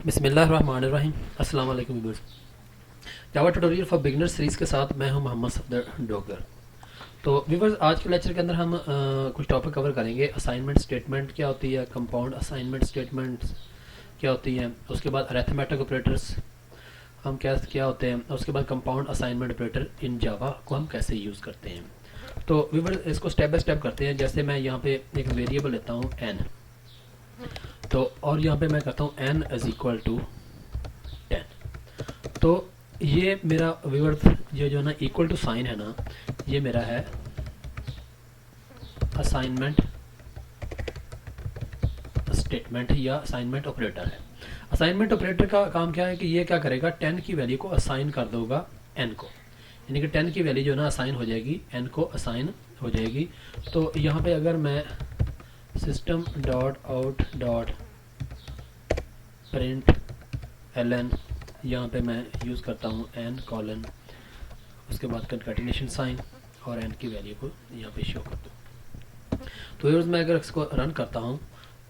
बिस्मिल्लाहिर्रहमानिर्रहीम। अस्सलाम वालेकुम viewers. Java tutorial for beginner series के साथ मैं हूं मोहम्मद सफदर डोगर। तो व्यूअर्स, आज के लेक्चर के अंदर हम कुछ टॉपिक कवर करेंगे। असाइनमेंट स्टेटमेंट क्या होती है, कंपाउंड असाइनमेंट स्टेटमेंट क्या होती है, उसके बाद अरिथमेटिक ऑपरेटर्स हम क्या होते हैं, उसके बाद कंपाउंड असाइनमेंट ऑपरेटर इन जावा को हम कैसे यूज़ करते हैं। तो व्यूअर्स, इसको स्टेप बाय स्टेप करते हैं। जैसे मैं यहाँ पे एक वेरिएबल लेता हूँ एन, तो और यहाँ पे मैं कहता हूँ एन इज इक्वल टू 10। तो ये मेरा व्यूअर्स ये जो है ना इक्वल टू साइन है ना, ये मेरा है असाइनमेंट स्टेटमेंट या असाइनमेंट ऑपरेटर है। असाइनमेंट ऑपरेटर का काम क्या है कि ये क्या करेगा, 10 की वैल्यू को असाइन कर दोगा एन को, यानी कि 10 की वैल्यू जो है ना असाइन हो जाएगी, एन को असाइन हो जाएगी। तो यहाँ पे अगर मैं system dot out dot print L, यहाँ पे मैं यूज़ करता हूँ एन कॉलन, उसके बाद कंकैटिनेशन साइन और एन की वैल्यू को यहाँ पे शो कर दूँ। तो यूज़ मैं अगर इसको रन करता हूँ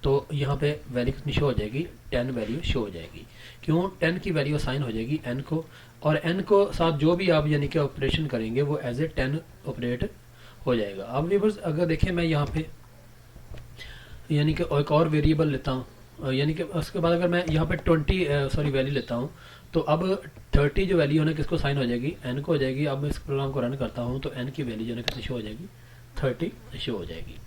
तो यहाँ पे वैल्यू कितनी शो हो जाएगी, 10 वैल्यू शो हो जाएगी। क्यों, 10 की वैल्यू असाइन हो जाएगी एन को, और एन को साथ जो भी आप यानी कि ऑपरेशन करेंगे वो एज ए 10 ऑपरेट हो जाएगा। अब व्यूअर्स अगर देखें, मैं यहाँ पे यानी कि एक और वेरिएबल लेता हूँ, यानी कि उसके बाद अगर मैं यहाँ पे 20 वैल्यू लेता हूँ, तो अब 30 जो वैल्यू है ना किसको साइन हो जाएगी, एन को हो जाएगी। अब मैं इस प्रोग्राम को रन करता हूँ तो एन की वैल्यू जो है कितनी शो हो जाएगी, 30 शो हो जाएगी।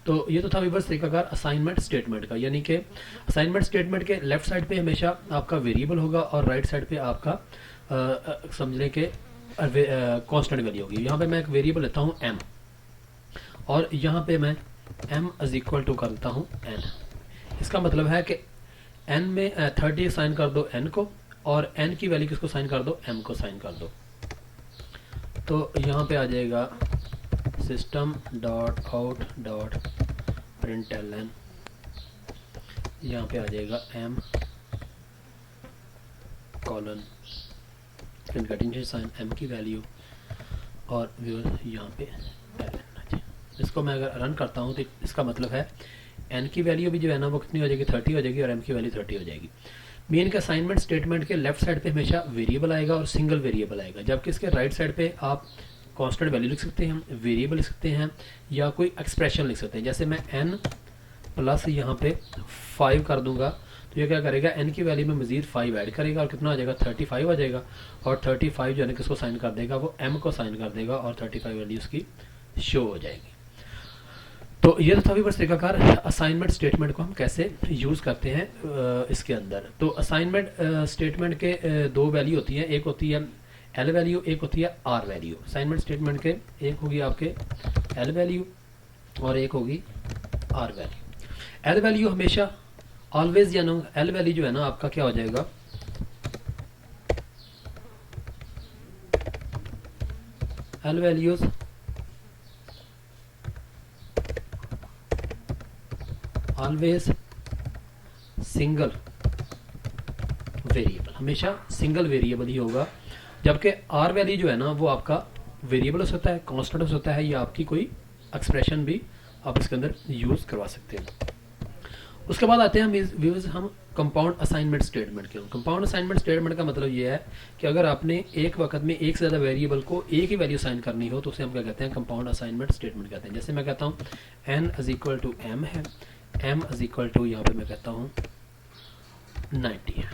तो ये तो था व्यूअर्स तरीकाकार असाइनमेंट स्टेटमेंट का, यानी कि असाइनमेंट स्टेटमेंट के लेफ्ट साइड पे हमेशा आपका वेरिएबल होगा और राइट साइड पे आपका समझ लें कि कॉन्स्टेंट वैल्यू होगी। यहाँ पे मैं एक वेरिएबल लेता हूँ एम, और यहाँ पे मैं एम इज इक्वल टू करता हूँ एन। इसका मतलब है कि एन में 30 साइन कर दो एन को, और एन की वैल्यू किसको साइन कर दो, एम को साइन कर दो। तो यहाँ पे आ जाएगा system dot out dot print l n, यहाँ पे आ जाएगा m colon concatenation sign m की वैल्यू, और यहाँ पे एल एन। इसको मैं अगर रन करता हूँ तो इसका मतलब है एन की वैल्यू भी जो है ना वो कितनी हो जाएगी, 30 हो जाएगी, और एम की वैल्यू 30 हो जाएगी। मेन का असाइनमेंट स्टेटमेंट के लेफ्ट साइड पे हमेशा वेरिएबल आएगा और सिंगल वेरिएबल आएगा, जबकि इसके राइट साइड पे आप कांस्टेंट वैल्यू लिख सकते हैं, वेरिएबल लिख सकते हैं, या कोई एक्सप्रेशन लिख सकते हैं। जैसे मैं एन प्लस यहाँ पे 5 कर दूंगा तो ये क्या करेगा, एन की वैल्यू में मजीद 5 ऐड करेगा और कितना आ जाएगा, 35 आ जाएगा। और 35 जो है किसको साइन कर देगा, वो एम को साइन कर देगा, और 35 वैल्यू उसकी शो हो जाएगी। तो ये तो था बस तरीकाकार असाइनमेंट स्टेटमेंट को हम कैसे यूज़ करते हैं इसके अंदर। तो असाइनमेंट स्टेटमेंट के दो वैल्यू होती हैं, एक होती है एल वैल्यू, एक होती है आर वैल्यू। असाइनमेंट स्टेटमेंट के एक होगी आपके एल वैल्यू और एक होगी आर वैल्यू। एल वैल्यू हमेशा ऑलवेज, यानी एल वैल्यू जो है ना आपका क्या हो जाएगा, L values always single variable, हमेशा सिंगल वेरिएबल ही होगा। जबकि आर वैल्यू जो है ना वो आपका वेरिएबल हो सकता है, कांस्टेंट हो सकता है, या आपकी कोई एक्सप्रेशन भी आप इसके अंदर यूज करवा सकते हैं। उसके बाद आते हैं व्यूज हम कंपाउंड असाइनमेंट स्टेटमेंट के। कंपाउंड असाइनमेंट स्टेटमेंट का मतलब ये है कि अगर आपने एक वक्त में एक से ज़्यादा वेरिएबल को एक ही वैल्यू साइन करनी हो तो उसे हम क्या कहते हैं, कंपाउंड असाइनमेंट स्टेटमेंट कहते हैं। जैसे मैं कहता हूँ n is equal to m है, एम इज इक्वल टू यहाँ पे मैं कहता हूँ 90 है,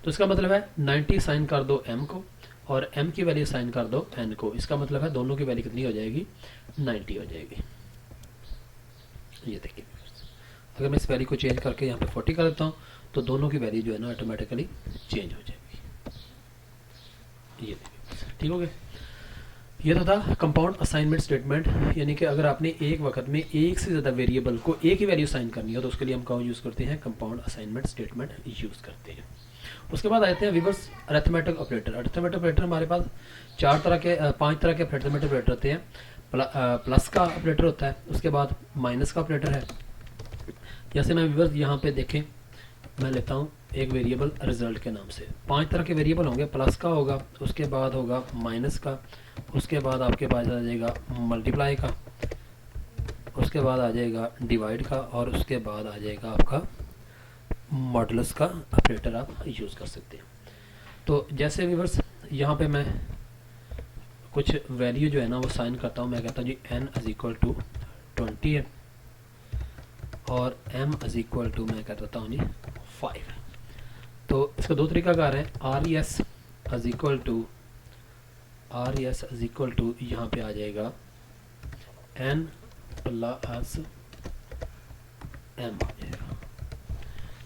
तो इसका मतलब है 90 साइन कर दो एम को और एम की वैल्यू साइन कर दो एन को। इसका मतलब है दोनों की वैल्यू कितनी हो जाएगी, 90 हो जाएगी। ये देखिए, अगर मैं इस वैल्यू को चेंज करके यहाँ पे 40 कर देता हूँ तो दोनों की वैल्यू जो है ना ऑटोमेटिकली चेंज हो जाएगी। ये देखिए, ठीक हो गया। ये तो था कंपाउंड असाइनमेंट स्टेटमेंट, यानी कि अगर आपने एक वक्त में एक से ज़्यादा वेरिएबल को एक ही वैल्यू साइन करनी हो तो उसके लिए हम कौन यूज़ करते हैं, कंपाउंड असाइनमेंट स्टेटमेंट यूज़ करते हैं। उसके बाद आते हैं viewers arithmetic operator. Arithmetic operator हमारे पास 5 तरह के अरिथमेटिक ऑपरेटर होते हैं। प्लस का ऑपरेटर होता है, उसके बाद माइनस का ऑपरेटर है। जैसे मैं व्यूअर्स यहाँ पे देखें, मैं लेता हूँ एक वेरिएबल रिजल्ट के नाम से। 5 तरह के वेरिएबल होंगे, प्लस का होगा, उसके बाद होगा माइनस का, उसके बाद आपके पास आ जाएगा मल्टीप्लाई का, उसके बाद आ जाएगा डिवाइड का, और उसके बाद आ जाएगा आपका मॉडुलस का ऑपरेटर आप यूज़ कर सकते हैं। तो जैसे व्यूअर्स यहाँ पे मैं कुछ वैल्यू जो है ना वो साइन करता हूँ। मैं कहता हूँ जी n इज इक्वल टू 20 है और m इज इक्वल टू मैं कह देता हूँ जी 5 है। तो इसका दो तरीका कार है। R e s is equal to यहाँ पे आ जाएगा n प्लस m आ जाएगा।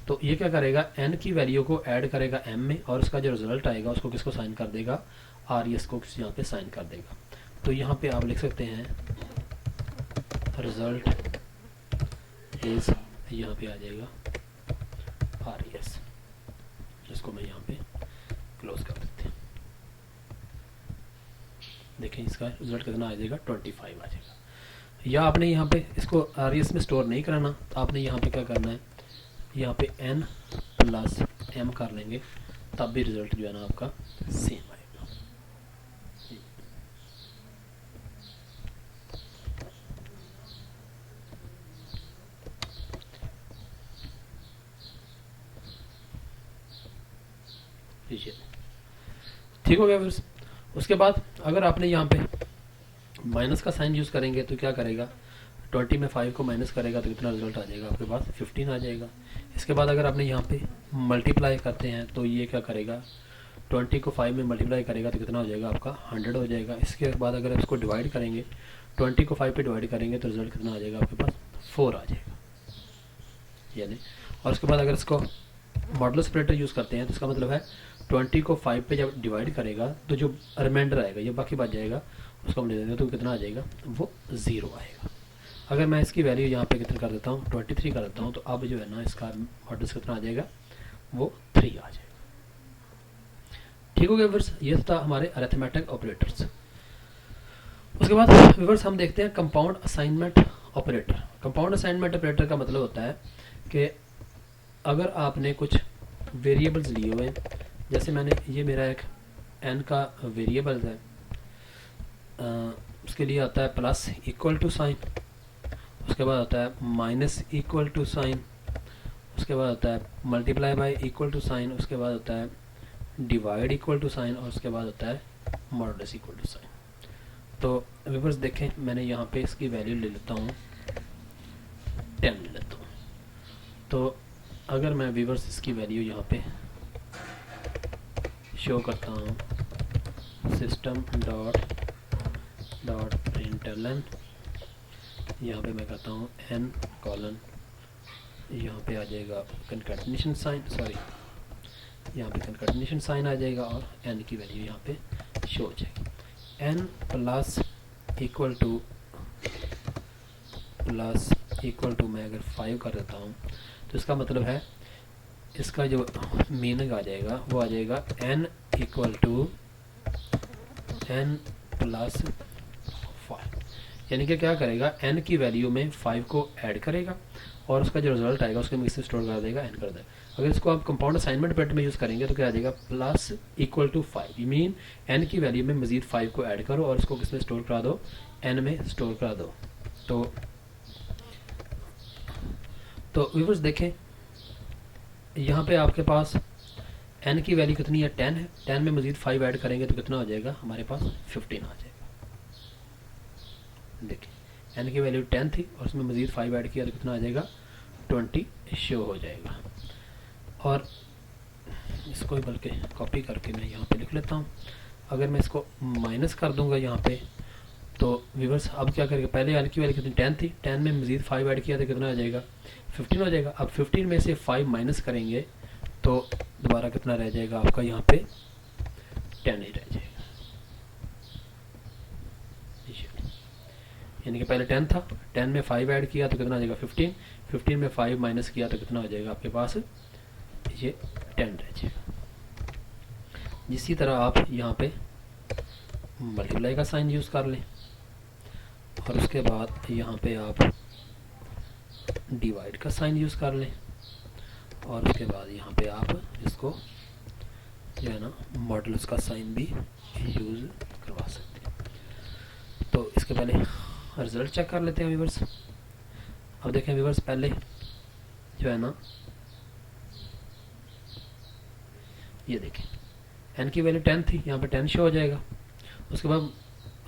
तो ये क्या करेगा, n की वैल्यू को ऐड करेगा m में और उसका जो रिजल्ट आएगा उसको किसको साइन कर देगा, आर ई एस को यहाँ पे साइन कर देगा। तो यहाँ पे आप लिख सकते हैं रिजल्ट इज, यहाँ पे आ जाएगा आर ई एस, जिसको मैं यहाँ पे क्लोज कर देते हैं। देखें इसका रिजल्ट कितना आ जाएगा, 25 आ जाएगा। या आपने यहाँ पे इसको आर ई एस में स्टोर नहीं कराना, तो आपने यहाँ पे क्या करना है, यहाँ पे n प्लस m कर लेंगे, तब भी रिजल्ट जो है ना आपका सेम आएगा। ठीक हो गया फिर। उसके बाद अगर आपने यहाँ पे माइनस का साइन यूज़ करेंगे तो क्या करेगा, 20 में 5 को माइनस करेगा तो कितना रिजल्ट आ जाएगा आपके पास, 15 आ जाएगा। इसके बाद अगर आपने यहाँ पे मल्टीप्लाई करते हैं तो ये क्या करेगा, 20 को 5 में मल्टीप्लाई करेगा तो कितना हो जाएगा आपका 100 हो जाएगा। इसके बाद अगर इसको डिवाइड करेंगे, 20 को 5 पे डिवाइड करेंगे तो रिजल्ट कितना आ जाएगा आपके पास, 4 आ जाएगा यानी। और उसके बाद अगर इसको मॉडुलस ऑपरेटर यूज़ करते हैं तो इसका मतलब है 20 को 5 पे जब डिवाइड करेगा तो जो रिमाइंडर आएगा, ये बाकी बच जाएगा, उसको हम ले देंगे तो कितना आ जाएगा, वो 0 आएगा। अगर मैं इसकी वैल्यू यहाँ पे कितना कर देता हूँ, 23 कर देता हूँ, तो अब जो है ना इसका मॉडुलस कितना आ जाएगा, वो 3 आ जाएगा। ठीक हो गया व्यूअर्स, ये था हमारे अरिथमेटिक ऑपरेटर्स। उसके बाद व्यूअर्स हम देखते हैं compound assignment operator. Compound assignment operator का मतलब होता है कि अगर आपने कुछ वेरिएबल्स लिए हुए हैं, जैसे मैंने ये मेरा एक n का वेरिएबल है, उसके लिए आता है प्लस इक्वल टू साइन, उसके बाद आता है माइनस इक्वल टू साइन, उसके बाद आता है multiply by equal to sign, उसके बाद आता है डिवाइड इक्वल टू साइन, और उसके बाद होता है मॉडुलस इक्वल टू साइन। तो व्यूअर्स देखें, मैंने यहाँ पे इसकी वैल्यू ले लेता हूँ 10 ले लेता हूँ। तो अगर मैं व्यूअर्स इसकी वैल्यू यहाँ पे शो करता हूँ, सिस्टम डॉट प्रिंटलन, यहाँ पे मैं कहता हूँ n कॉलन, यहाँ पे आ जाएगा कंकैटिनेशन साइन, सॉरी यहाँ पे कंकैटिनेशन साइन आ जाएगा और n की वैल्यू यहाँ पे शो हो जाएगी। n प्लस इक्वल टू मैं अगर 5 कर देता हूँ तो इसका मतलब है इसका जो मीनिंग आ जाएगा वो आ जाएगा n equal to n plus 5, यानी कि क्या करेगा, n की वैल्यू में 5 को ऐड करेगा और उसका जो रिजल्ट आएगा उसके में स्टोर कर देगा, n कर देगा। अगर इसको आप कंपाउंड असाइनमेंट ऑपरेटर में यूज़ करेंगे तो क्या आ जाएगा, plus equal to 5, you mean n की वैल्यू में मजीद 5 को ऐड करो और इसको किसमें स्टोर करा दो, n में स्टोर करा दो। तो व्यूअर्स देखें, यहाँ पे आपके पास n की वैल्यू कितनी है, 10 है, 10 में मजीद 5 ऐड करेंगे तो कितना हो जाएगा हमारे पास, 15 आ जाएगा। देखिए n की वैल्यू 10 थी और उसमें मजीद 5 ऐड किया तो कितना आ जाएगा, 20 शो हो जाएगा। और इसको बल्कि कॉपी करके मैं यहाँ पे लिख लेता हूँ। अगर मैं इसको माइनस कर दूंगा यहाँ पे तो व्यूअर्स अब क्या करेगा, पहले n की वैल्यू कितनी 10 थी, 10 में मजीद 5 ऐड किया तो कितना आ जाएगा, 15 हो जाएगा। अब 15 में से 5 माइनस करेंगे तो दोबारा कितना रह जाएगा आपका, यहाँ पे 10 ही रह जाएगा। यानी कि पहले 10 था, 10 में 5 ऐड किया तो कितना आ जाएगा 15, 15 में 5 माइनस किया तो कितना हो जाएगा आपके पास, ये 10 रह जाएगा। इसी तरह आप यहाँ पे मल्टीप्लाई का साइन यूज़ कर लें और उसके बाद यहाँ पे आप डिवाइड का साइन यूज़ कर लें और उसके बाद यहाँ पे आप इसको जो है ना मॉडुलस का साइन भी यूज़ करवा सकते हैं। तो इसके पहले रिजल्ट चेक कर लेते हैं व्यूअर्स। अब देखें व्यूअर्स, पहले जो है ना ये देखें n की वैल्यू 10 थी, यहाँ पे 10 शो हो जाएगा। उसके बाद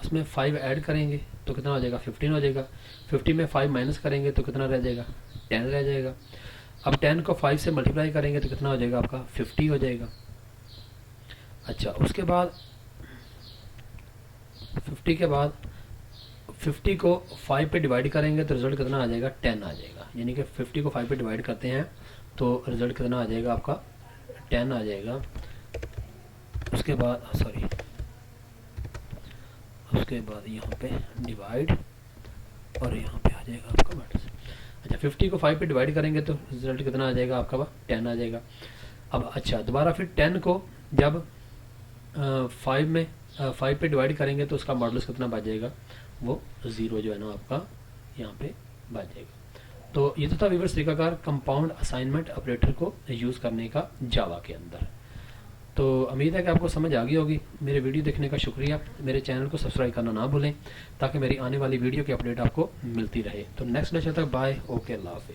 उसमें 5 ऐड करेंगे तो कितना हो जाएगा, 15 हो जाएगा। 50 में 5 माइनस करेंगे तो कितना रह जाएगा, 10 रह जाएगा। अब 10 को 5 से मल्टीप्लाई करेंगे तो कितना हो जाएगा आपका, 50 हो जाएगा। अच्छा, उसके बाद 50 के बाद 50 को 5 पे डिवाइड करेंगे तो रिजल्ट कितना आ जाएगा, 10 आ जाएगा। यानी कि 50 को 5 पे डिवाइड करते हैं तो रिजल्ट कितना आ जाएगा आपका, 10 आ जाएगा। उसके बाद उसके बाद यहाँ पे डिवाइड और यहाँ पे आ जाएगा आपका माइनस। अच्छा, 50 को 5 पे डिवाइड करेंगे तो रिजल्ट कितना आ जाएगा आपका, 10 आ जाएगा। अब अच्छा, दोबारा फिर 10 को जब 5 पे डिवाइड करेंगे तो उसका मॉडुलस कितना बच जाएगा, वो 0 जो है ना आपका यहाँ पे बच जाएगा। तो ये तो था व्यूअर्स तरीकाकार कंपाउंड असाइनमेंट ऑपरेटर को यूज़ करने का जावा के अंदर। तो उम्मीद है कि आपको समझ आ गई होगी। मेरे वीडियो देखने का शुक्रिया। मेरे चैनल को सब्सक्राइब करना ना भूलें ताकि मेरी आने वाली वीडियो की अपडेट आपको मिलती रहे। तो नेक्स्ट लेक्चर तक बाय, ओके, अल्लाह हाफिज़।